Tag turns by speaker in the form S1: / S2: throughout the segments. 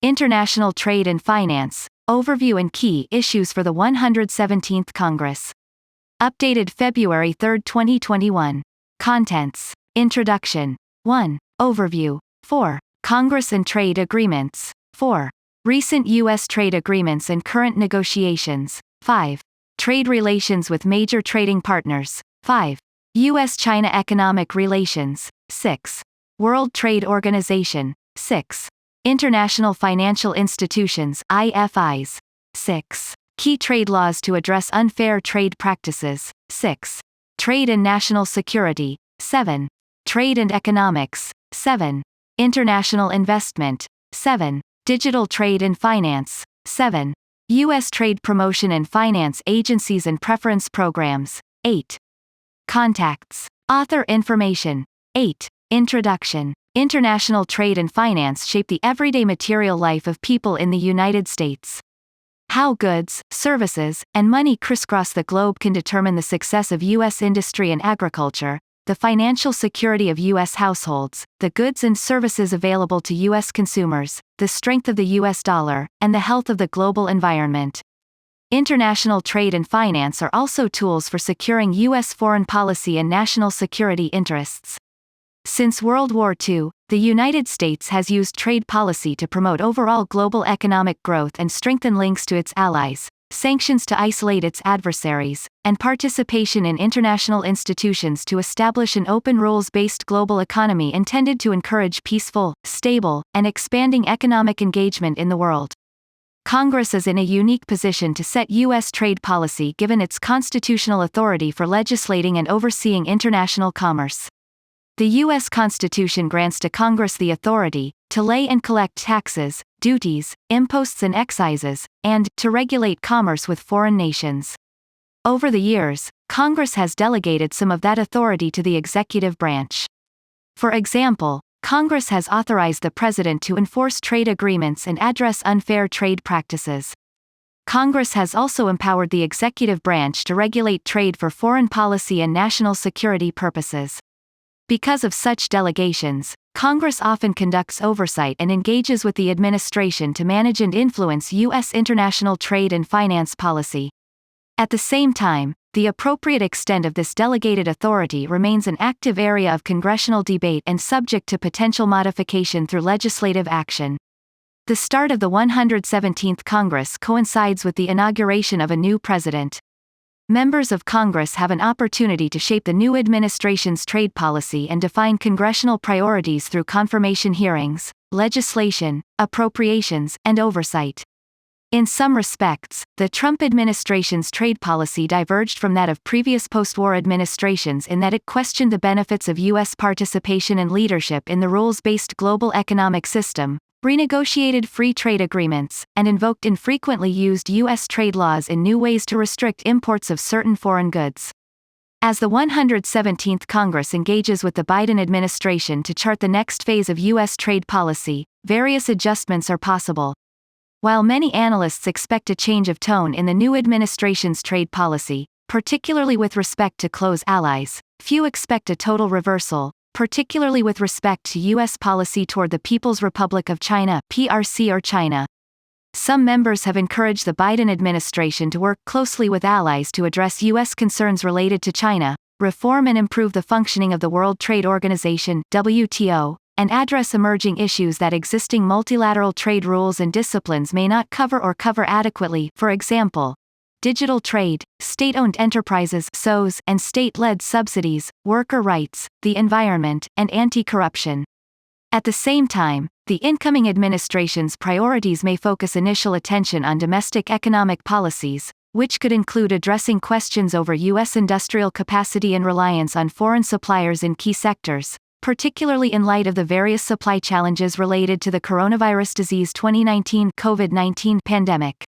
S1: International Trade and Finance, Overview and Key Issues for the 117th Congress. Updated February 3, 2021. Contents. Introduction. 1. Overview. 4. Congress and Trade Agreements. 4. Recent U.S. trade agreements and current negotiations. 5. Trade relations with major trading partners. 5. U.S.-China economic relations. 6. World Trade Organization. 6. International Financial Institutions (IFIs). 6. Key trade laws to address unfair trade practices. 6. Trade and national security. 7. Trade and economics. 7. International investment. 7. Digital trade and finance. 7. U.S. trade promotion and finance agencies and preference programs. 8. Contacts. Author information. 8. Introduction. International trade and finance shape the everyday material life of people in the United States. How goods, services, and money crisscross the globe can determine the success of U.S. industry and agriculture, the financial security of U.S. households, the goods and services available to U.S. consumers, the strength of the U.S. dollar, and the health of the global environment. International trade and finance are also tools for securing U.S. foreign policy and national security interests. Since World War II, the United States has used trade policy to promote overall global economic growth and strengthen links to its allies, sanctions to isolate its adversaries, and participation in international institutions to establish an open rules-based global economy intended to encourage peaceful, stable, and expanding economic engagement in the world. Congress is in a unique position to set U.S. trade policy given its constitutional authority for legislating and overseeing international commerce. The U.S. Constitution grants to Congress the authority to lay and collect taxes, duties, imposts and excises, and to regulate commerce with foreign nations. Over the years, Congress has delegated some of that authority to the executive branch. For example, Congress has authorized the President to enforce trade agreements and address unfair trade practices. Congress has also empowered the executive branch to regulate trade for foreign policy and national security purposes. Because of such delegations, Congress often conducts oversight and engages with the administration to manage and influence U.S. international trade and finance policy. At the same time, the appropriate extent of this delegated authority remains an active area of congressional debate and subject to potential modification through legislative action. The start of the 117th Congress coincides with the inauguration of a new president. Members of Congress have an opportunity to shape the new administration's trade policy and define congressional priorities through confirmation hearings, legislation, appropriations, and oversight. In some respects, the Trump administration's trade policy diverged from that of previous post-war administrations in that it questioned the benefits of U.S. participation and leadership in the rules-based global economic system, renegotiated free trade agreements, and invoked infrequently used U.S. trade laws in new ways to restrict imports of certain foreign goods. As the 117th Congress engages with the Biden administration to chart the next phase of U.S. trade policy, various adjustments are possible. While many analysts expect a change of tone in the new administration's trade policy, particularly with respect to close allies, few expect a total reversal, particularly with respect to U.S. policy toward the People's Republic of China (PRC) or China. Some members have encouraged the Biden administration to work closely with allies to address U.S. concerns related to China, reform and improve the functioning of the World Trade Organization (WTO), and address emerging issues that existing multilateral trade rules and disciplines may not cover or cover adequately, for example, digital trade, state-owned enterprises (SOEs), and state-led subsidies, worker rights, the environment, and anti-corruption. At the same time, the incoming administration's priorities may focus initial attention on domestic economic policies, which could include addressing questions over U.S. industrial capacity and reliance on foreign suppliers in key sectors, particularly in light of the various supply challenges related to the coronavirus disease 2019 COVID-19 pandemic.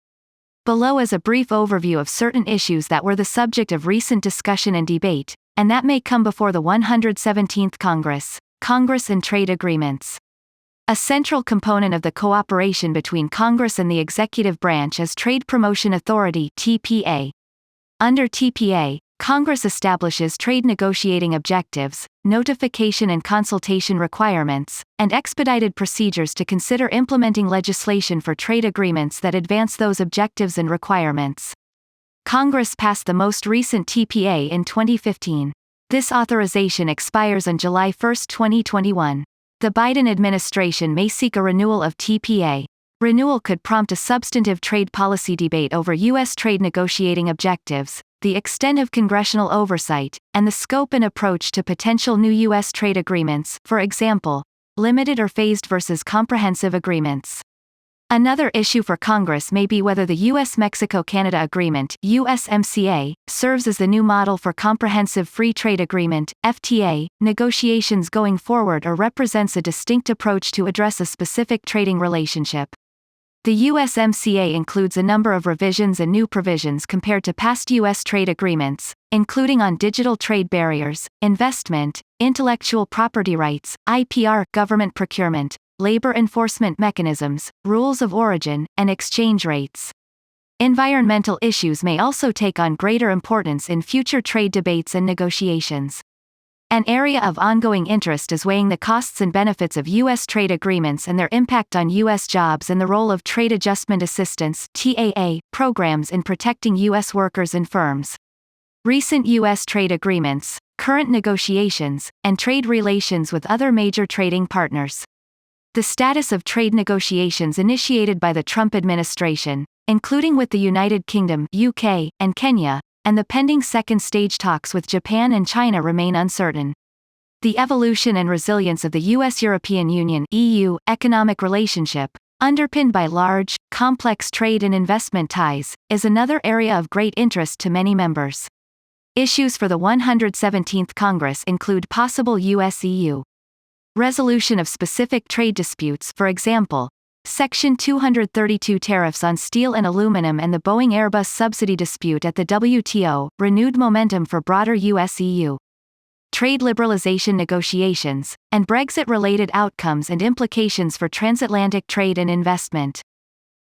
S1: Below is a brief overview of certain issues that were the subject of recent discussion and debate, and that may come before the 117th Congress. Congress and trade agreements. A central component of the cooperation between Congress and the executive branch is Trade Promotion Authority (TPA). Under TPA, Congress establishes trade negotiating objectives, notification and consultation requirements, and expedited procedures to consider implementing legislation for trade agreements that advance those objectives and requirements. Congress passed the most recent TPA in 2015. This authorization expires on July 1, 2021. The Biden administration may seek a renewal of TPA. Renewal could prompt a substantive trade policy debate over U.S. trade negotiating objectives, the extent of congressional oversight, and the scope and approach to potential new U.S. trade agreements, for example, limited or phased versus comprehensive agreements. Another issue for Congress may be whether the U.S.-Mexico-Canada Agreement (USMCA) serves as the new model for Comprehensive Free Trade Agreement (FTA) negotiations going forward or represents a distinct approach to address a specific trading relationship. The USMCA includes a number of revisions and new provisions compared to past U.S. trade agreements, including on digital trade barriers, investment, intellectual property rights, IPR, government procurement, labor enforcement mechanisms, rules of origin, and exchange rates. Environmental issues may also take on greater importance in future trade debates and negotiations. An area of ongoing interest is weighing the costs and benefits of U.S. trade agreements and their impact on U.S. jobs and the role of Trade Adjustment Assistance (TAA) programs in protecting U.S. workers and firms. Recent U.S. trade agreements, current negotiations, and trade relations with other major trading partners. The status of trade negotiations initiated by the Trump administration, including with the United Kingdom (UK) and Kenya, and the pending second-stage talks with Japan and China remain uncertain. The evolution and resilience of the U.S.-European Union (EU) economic relationship, underpinned by large, complex trade and investment ties, is another area of great interest to many members. Issues for the 117th Congress include possible U.S.-EU resolution of specific trade disputes, for example, Section 232 tariffs on steel and aluminum and the Boeing-Airbus subsidy dispute at the WTO, renewed momentum for broader US-EU trade liberalization negotiations, and Brexit-related outcomes and implications for transatlantic trade and investment.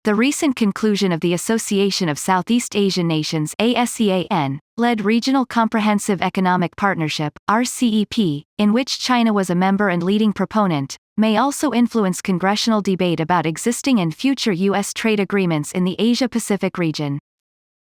S1: The recent conclusion of the Association of Southeast Asian Nations (ASEAN) led Regional Comprehensive Economic Partnership (RCEP), in which China was a member and leading proponent, may also influence congressional debate about existing and future U.S. trade agreements in the Asia-Pacific region.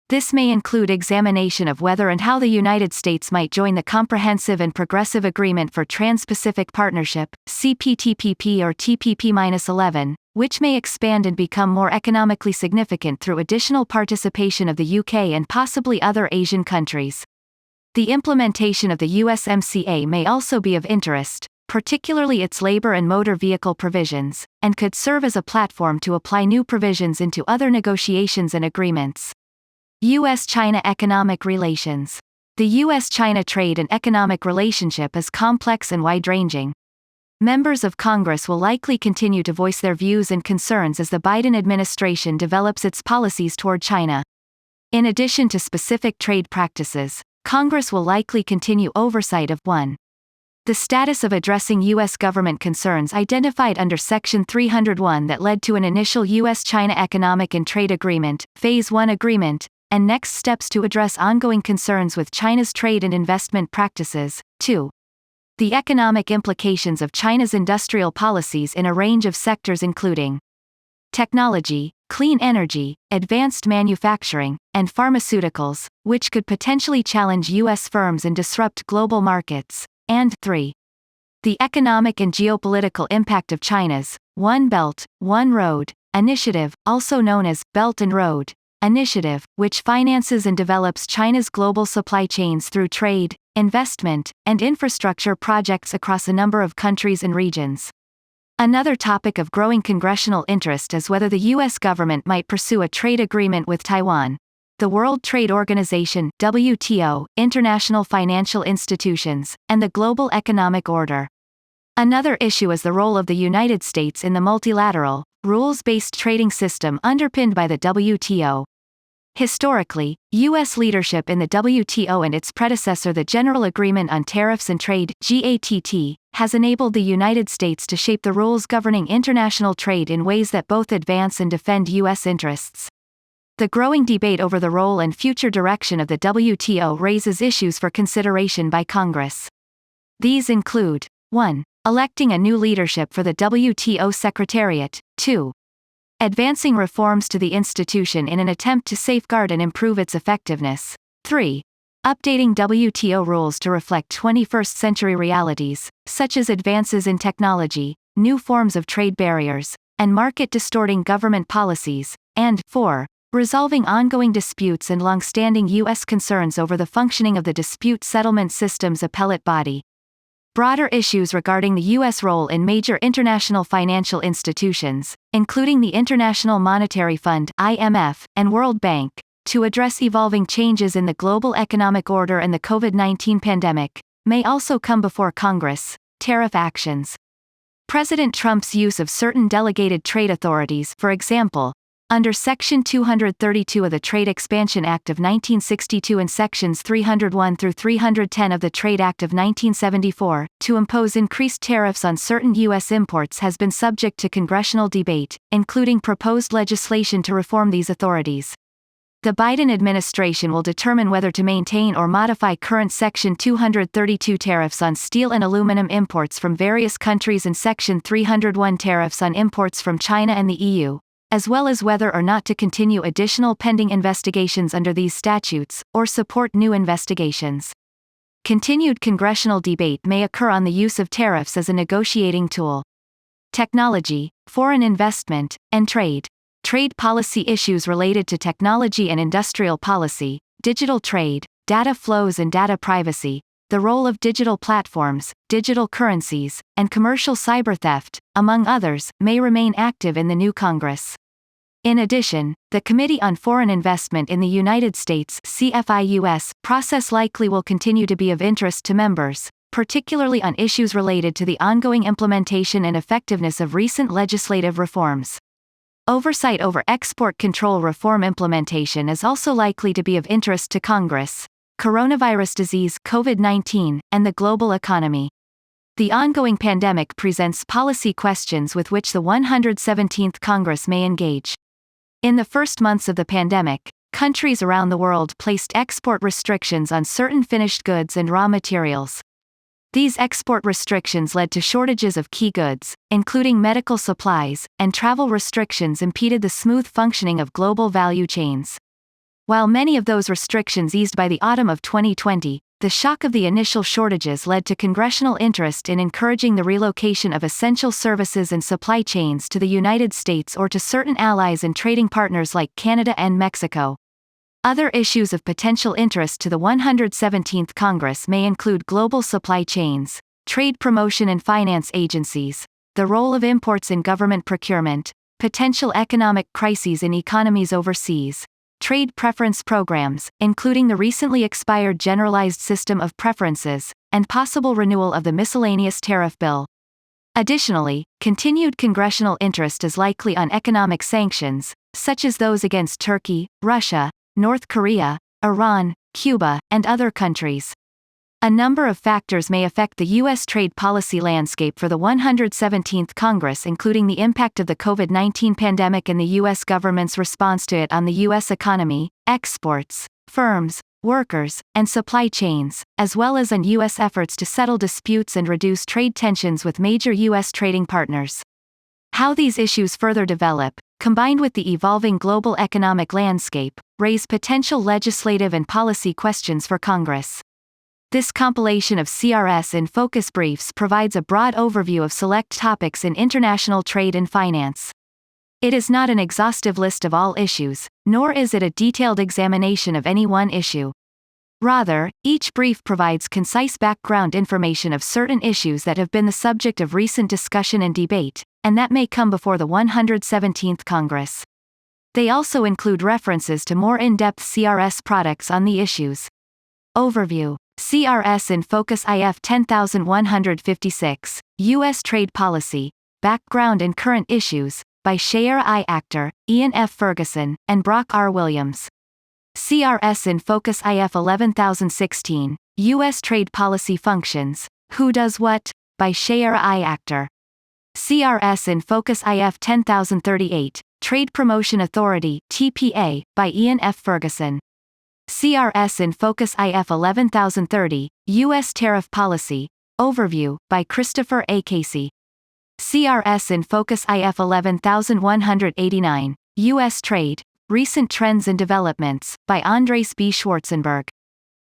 S1: This may include examination of whether and how the United States might join the Comprehensive and Progressive Agreement for Trans-Pacific Partnership, CPTPP or TPP-11, which may expand and become more economically significant through additional participation of the UK and possibly other Asian countries. The implementation of the USMCA may also be of interest, particularly its labor and motor vehicle provisions, and could serve as a platform to apply new provisions into other negotiations and agreements. U.S.-China economic relations. The U.S.-China trade and economic relationship is complex and wide-ranging. Members of Congress will likely continue to voice their views and concerns as the Biden administration develops its policies toward China. In addition to specific trade practices, Congress will likely continue oversight of 1. The status of addressing U.S. government concerns identified under Section 301 that led to an initial U.S.-China Economic and Trade Agreement, Phase 1 Agreement, and next steps to address ongoing concerns with China's trade and investment practices. 2. The economic implications of China's industrial policies in a range of sectors including technology, clean energy, advanced manufacturing, and pharmaceuticals, which could potentially challenge U.S. firms and disrupt global markets. And 3. The economic and geopolitical impact of China's One Belt, One Road initiative, also known as Belt and Road Initiative, which finances and develops China's global supply chains through trade, investment, and infrastructure projects across a number of countries and regions. Another topic of growing congressional interest is whether the U.S. government might pursue a trade agreement with Taiwan. The World Trade Organization (WTO), international financial institutions, and the global economic order. Another issue is the role of the United States in the multilateral, rules-based trading system underpinned by the WTO. Historically, U.S. leadership in the WTO and its predecessor, the General Agreement on Tariffs and Trade (GATT), has enabled the United States to shape the rules governing international trade in ways that both advance and defend U.S. interests. The growing debate over the role and future direction of the WTO raises issues for consideration by Congress. These include 1. Electing a new leadership for the WTO Secretariat, 2. Advancing reforms to the institution in an attempt to safeguard and improve its effectiveness, 3. Updating WTO rules to reflect 21st century realities, such as advances in technology, new forms of trade barriers, and market-distorting government policies, and 4. Resolving ongoing disputes and long-standing U.S. concerns over the functioning of the Dispute Settlement System's appellate body. Broader issues regarding the U.S. role in major international financial institutions, including the International Monetary Fund (IMF) and World Bank, to address evolving changes in the global economic order and the COVID-19 pandemic, may also come before Congress. Tariff actions. President Trump's use of certain delegated trade authorities, for example, under Section 232 of the Trade Expansion Act of 1962 and Sections 301 through 310 of the Trade Act of 1974, to impose increased tariffs on certain U.S. imports has been subject to congressional debate, including proposed legislation to reform these authorities. The Biden administration will determine whether to maintain or modify current Section 232 tariffs on steel and aluminum imports from various countries and Section 301 tariffs on imports from China and the EU, as well as whether or not to continue additional pending investigations under these statutes, or support new investigations. Continued congressional debate may occur on the use of tariffs as a negotiating tool. Technology, foreign investment, and trade. Trade policy issues related to technology and industrial policy, digital trade, data flows and data privacy, the role of digital platforms, digital currencies, and commercial cyber theft, among others, may remain active in the new Congress. In addition, the Committee on Foreign Investment in the United States (CFIUS) process likely will continue to be of interest to members, particularly on issues related to the ongoing implementation and effectiveness of recent legislative reforms. Oversight over export control reform implementation is also likely to be of interest to Congress. Coronavirus disease (COVID-19) and the global economy. The ongoing pandemic presents policy questions with which the 117th Congress may engage. In the first months of the pandemic, countries around the world placed export restrictions on certain finished goods and raw materials. These export restrictions led to shortages of key goods, including medical supplies, and travel restrictions impeded the smooth functioning of global value chains. While many of those restrictions eased by the autumn of 2020, the shock of the initial shortages led to congressional interest in encouraging the relocation of essential services and supply chains to the United States or to certain allies and trading partners like Canada and Mexico. Other issues of potential interest to the 117th Congress may include global supply chains, trade promotion and finance agencies, the role of imports in government procurement, potential economic crises in economies overseas, trade preference programs, including the recently expired Generalized System of Preferences, and possible renewal of the miscellaneous tariff bill. Additionally, continued congressional interest is likely on economic sanctions, such as those against Turkey, Russia, North Korea, Iran, Cuba, and other countries. A number of factors may affect the U.S. trade policy landscape for the 117th Congress, including the impact of the COVID-19 pandemic and the U.S. government's response to it on the U.S. economy, exports, firms, workers, and supply chains, as well as on U.S. efforts to settle disputes and reduce trade tensions with major U.S. trading partners. How these issues further develop, combined with the evolving global economic landscape, raise potential legislative and policy questions for Congress. This compilation of CRS in Focus briefs provides a broad overview of select topics in international trade and finance. It is not an exhaustive list of all issues, nor is it a detailed examination of any one issue. Rather, each brief provides concise background information of certain issues that have been the subject of recent discussion and debate, and that may come before the 117th Congress. They also include references to more in-depth CRS products on the issues. Overview. CRS in Focus IF 10156, U.S. Trade Policy, Background and Current Issues, by Shayer I. Akhtar, Ian F. Ferguson, and Brock R. Williams. CRS in Focus IF 11016, U.S. Trade Policy Functions, Who Does What, by Shayer I. Akhtar. CRS in Focus IF 10038, Trade Promotion Authority (TPA) by Ian F. Ferguson. CRS in Focus IF 11030, U.S. Tariff Policy, Overview, by Christopher A. Casey. CRS in Focus IF 11189, U.S. Trade, Recent Trends and Developments, by Andres B. Schwarzenberg.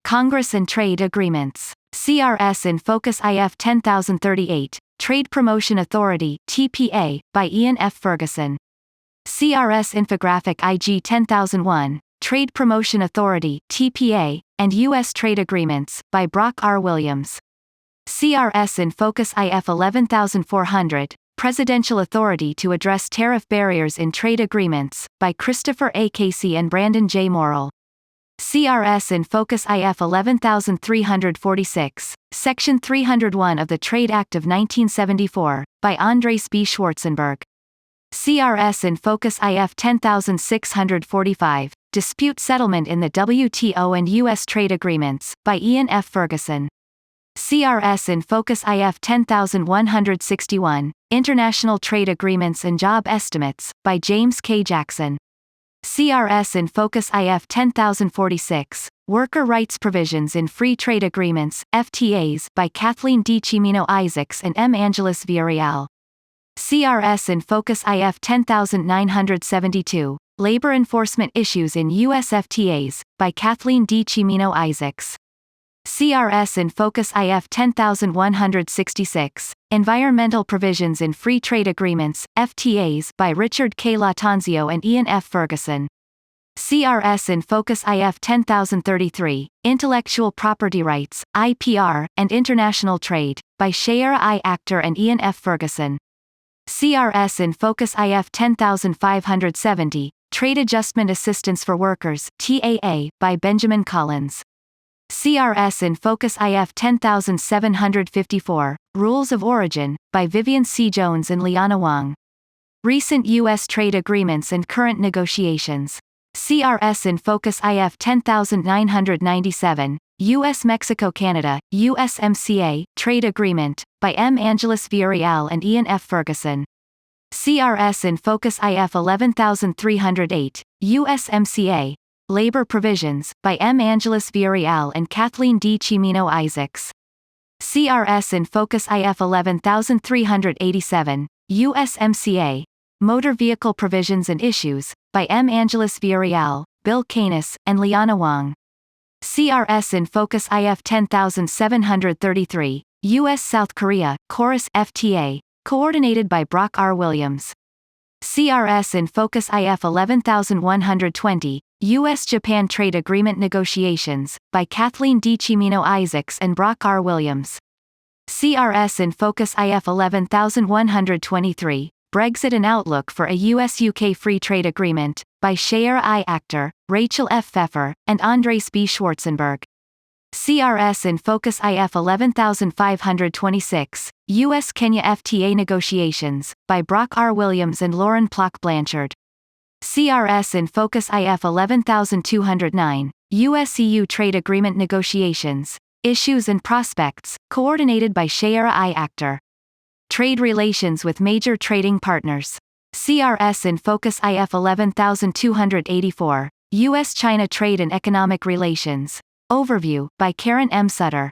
S1: Congress and Trade Agreements. CRS in Focus IF 10038, Trade Promotion Authority, TPA, by Ian F. Ferguson. CRS Infographic IG 10001, Trade Promotion Authority, TPA, and U.S. Trade Agreements, by Brock R. Williams. CRS in Focus IF 11400, Presidential Authority to Address Tariff Barriers in Trade Agreements, by Christopher A. Casey and Brandon J. Morrill. CRS in Focus IF 11346, Section 301 of the Trade Act of 1974, by Andres B. Schwarzenberg. CRS in Focus IF 10645, Dispute Settlement in the WTO and U.S. Trade Agreements, by Ian F. Ferguson. CRS in Focus IF 10161, International Trade Agreements and Job Estimates, by James K. Jackson. CRS in Focus IF 10046, Worker Rights Provisions in Free Trade Agreements, FTAs, by Kathleen D. Chimino Isaacs and M. Angeles Villarreal. CRS in Focus IF 10972, Labor Enforcement Issues in U.S. FTAs, by Kathleen D. Chimino Isaacs. CRS in Focus IF 10166, Environmental Provisions in Free Trade Agreements, FTAs, by Richard K. Latanzio and Ian F. Ferguson. CRS in Focus IF 10033, Intellectual Property Rights, IPR, and International Trade, by Shayera I. Akhtar and Ian F. Ferguson. CRS in Focus IF 10570, Trade Adjustment Assistance for Workers, TAA, by Benjamin Collins. CRS in Focus IF 10754, Rules of Origin, by Vivian C. Jones and Liana Wang. Recent U.S. Trade Agreements and Current Negotiations. CRS in Focus IF 10997, U.S.-Mexico-Canada, USMCA, Trade Agreement, by M. Angeles Villarreal and Ian F. Ferguson. CRS in Focus IF 11308, USMCA, Labor Provisions, by M. Angeles Villarreal and Kathleen D. Chimino Isaacs. CRS in Focus IF 11387, USMCA, Motor Vehicle Provisions and Issues, by M. Angeles Villarreal, Bill Canis, and Liana Wang. CRS in Focus IF 10733, U.S.-South Korea, Chorus FTA, coordinated by Brock R. Williams. CRS in Focus IF 11120, U.S.-Japan Trade Agreement Negotiations, by Kathleen D. Chimino Isaacs and Brock R. Williams. CRS in Focus IF 11123, Brexit and Outlook for a U.S.-UK Free Trade Agreement, by Shayera I. Akhtar, Rachel F. Pfeffer, and Andres B. Schwarzenberg. CRS in Focus IF 11526, U.S.-Kenya FTA Negotiations, by Brock R. Williams and Lauren Plock Blanchard. CRS in Focus IF 11209, U.S.-EU Trade Agreement Negotiations, Issues and Prospects, coordinated by Shayera I. Akhtar. Trade Relations with Major Trading Partners. CRS in Focus IF 11284, U.S.-China Trade and Economic Relations, Overview, by Karen M. Sutter.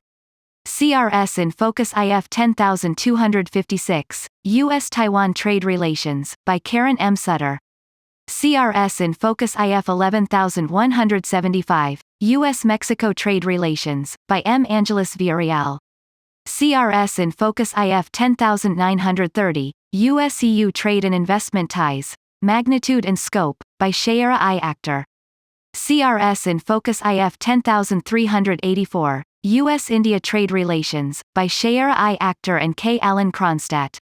S1: CRS in Focus IF 10256, U.S.-Taiwan Trade Relations, by Karen M. Sutter. CRS in Focus IF 11175, U.S.-Mexico Trade Relations, by M. Angeles Villarreal. CRS in Focus IF 10930, U.S.-EU Trade and Investment Ties, Magnitude and Scope, by Shayera I. Akhtar. CRS in Focus IF 10384, U.S.-India Trade Relations, by Shayera I. Akhtar and K. Alan Kronstadt.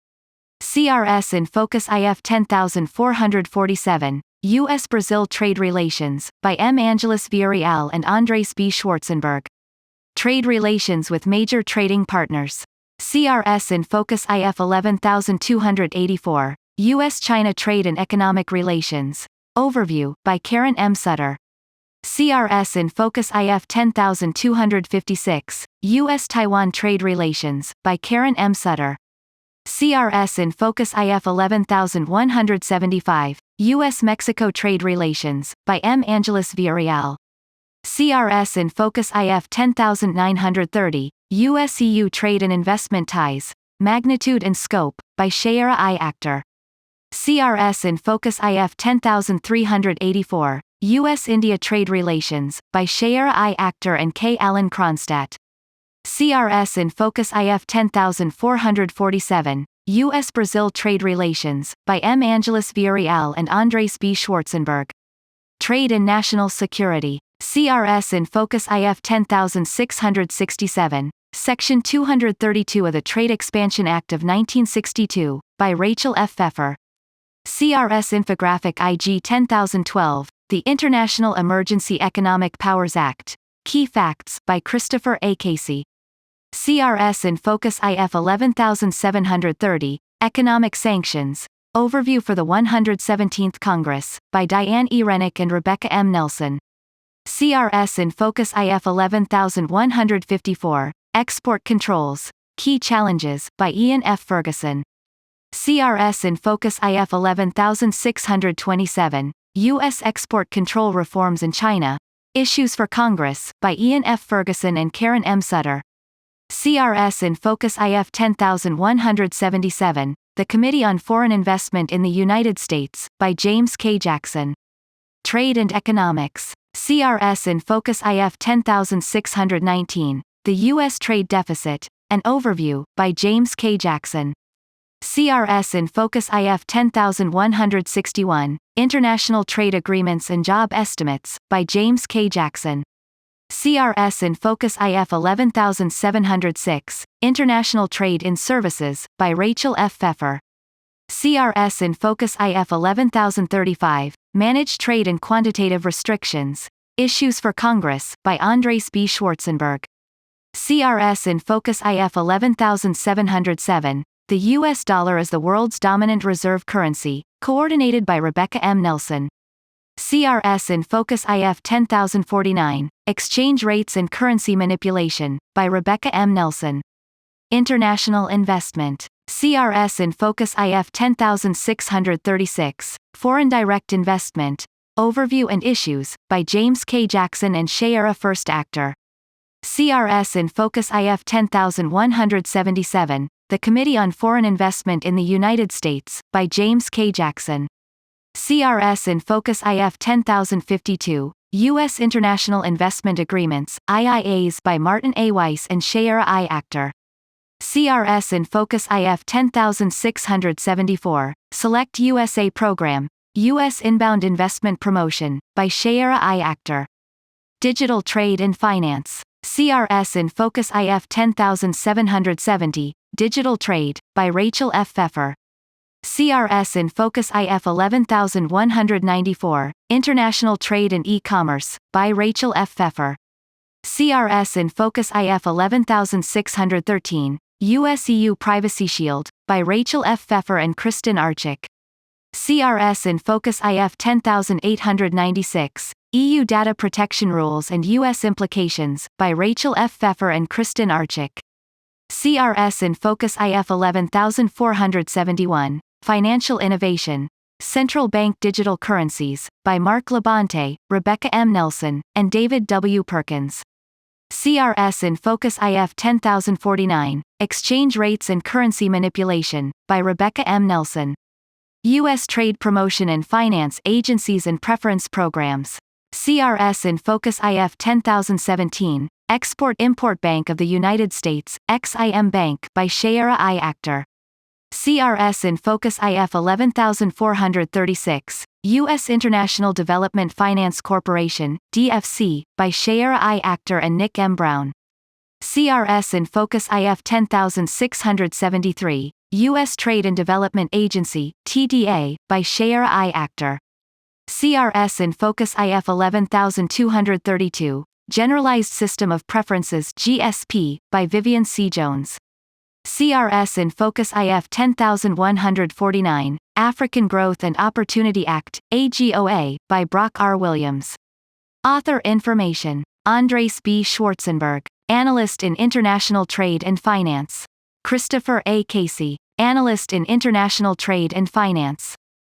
S1: CRS in Focus IF 10447, U.S.-Brazil Trade Relations, by M. Angeles Villarreal and Andres B. Schwarzenberg. Trade Relations with Major Trading Partners. CRS in Focus IF 11284, U.S.-China Trade and Economic Relations, Overview, by Karen M. Sutter. CRS in Focus IF 10256, U.S.-Taiwan Trade Relations, by Karen M. Sutter. CRS in Focus IF 11175, U.S.-Mexico Trade Relations, by M. Angeles Villarreal. CRS in Focus IF 10930, U.S.-EU Trade and Investment Ties, Magnitude and Scope, by Shayera I. Akhtar. CRS in Focus IF 10384, U.S.-India Trade Relations, by Shayera I. Akhtar and K. Alan Kronstadt. CRS in Focus IF 10447, U.S.-Brazil Trade Relations, by M. Angeles Villarreal and Andres B. Schwarzenberg. Trade and National Security. CRS in Focus IF 10667, Section 232 of the Trade Expansion Act of 1962, by Rachel F. Pfeffer. CRS Infographic IG 10012, the International Emergency Economic Powers Act. Key Facts, by Christopher A. Casey. CRS in Focus IF 11730, Economic Sanctions, Overview for the 117th Congress, by Diane E. Rennick and Rebecca M. Nelson. CRS in Focus IF 11154, Export Controls, Key Challenges, by Ian F. Ferguson. CRS in Focus IF 11627, U.S. Export Control Reforms in China, Issues for Congress, by Ian F. Ferguson and Karen M. Sutter. CRS in Focus IF 10177, The Committee on Foreign Investment in the United States, by James K. Jackson. Trade and Economics. CRS in Focus IF 10619, The U.S. Trade Deficit, An Overview, by James K. Jackson. CRS in Focus IF 10161, International Trade Agreements and Job Estimates, by James K. Jackson. CRS in Focus IF 11706, International Trade in Services, by Rachel F. Pfeffer. CRS in Focus IF 11035, Managed Trade and Quantitative Restrictions, Issues for Congress, by Andres B. Schwarzenberg. CRS in Focus IF 11707, The U.S. Dollar as the World's Dominant Reserve Currency, coordinated by Rebecca M. Nelson. CRS in Focus IF 10049, Exchange Rates and Currency Manipulation, by Rebecca M. Nelson. International Investment. CRS in Focus IF 10636, Foreign Direct Investment, Overview and Issues, by James K. Jackson and Shayera First Akhtar. CRS in Focus IF 10177, The Committee on Foreign Investment in the United States, by James K. Jackson. CRS in Focus IF 10052, U.S. International Investment Agreements, IIAs, by Martin A. Weiss and Shayera I. Akhtar. CRS in Focus IF 10674, Select USA Program, U.S. Inbound Investment Promotion, by Shayera I. Akhtar. Digital Trade and Finance. CRS in Focus IF 10770, Digital Trade, by Rachel F. Pfeffer. CRS in Focus IF 11194, International Trade and E-Commerce, by Rachel F. Pfeffer. CRS in Focus IF 11613, U.S.-EU Privacy Shield, by Rachel F. Pfeffer and Kristen Archick. CRS in Focus IF 10896, EU Data Protection Rules and U.S. Implications, by Rachel F. Pfeffer and Kristen Archick. CRS in Focus IF 11471, Financial Innovation, Central Bank Digital Currencies, by Mark Labonte, Rebecca M. Nelson, and David W. Perkins. CRS in Focus IF 10049, Exchange Rates and Currency Manipulation, by Rebecca M. Nelson. U.S. Trade Promotion and Finance Agencies and Preference Programs. CRS in Focus IF 10017, Export-Import Bank of the United States, XIM Bank, by Shayera I. Akhtar. CRS in Focus IF 11436, U.S. International Development Finance Corporation, DFC, by Shayera I. Akhtar and Nick M. Brown. CRS in Focus IF 10673, U.S. Trade and Development Agency, TDA, by Shayera I. Akhtar. CRS in Focus IF 11232, Generalized System of Preferences GSP, by Vivian C. Jones. CRS in Focus IF 10149, African Growth and Opportunity Act, AGOA, by Brock R. Williams. Author information. Andres B. Schwarzenberg, Analyst in International Trade and Finance. Christopher A. Casey, Analyst in International Trade and Finance.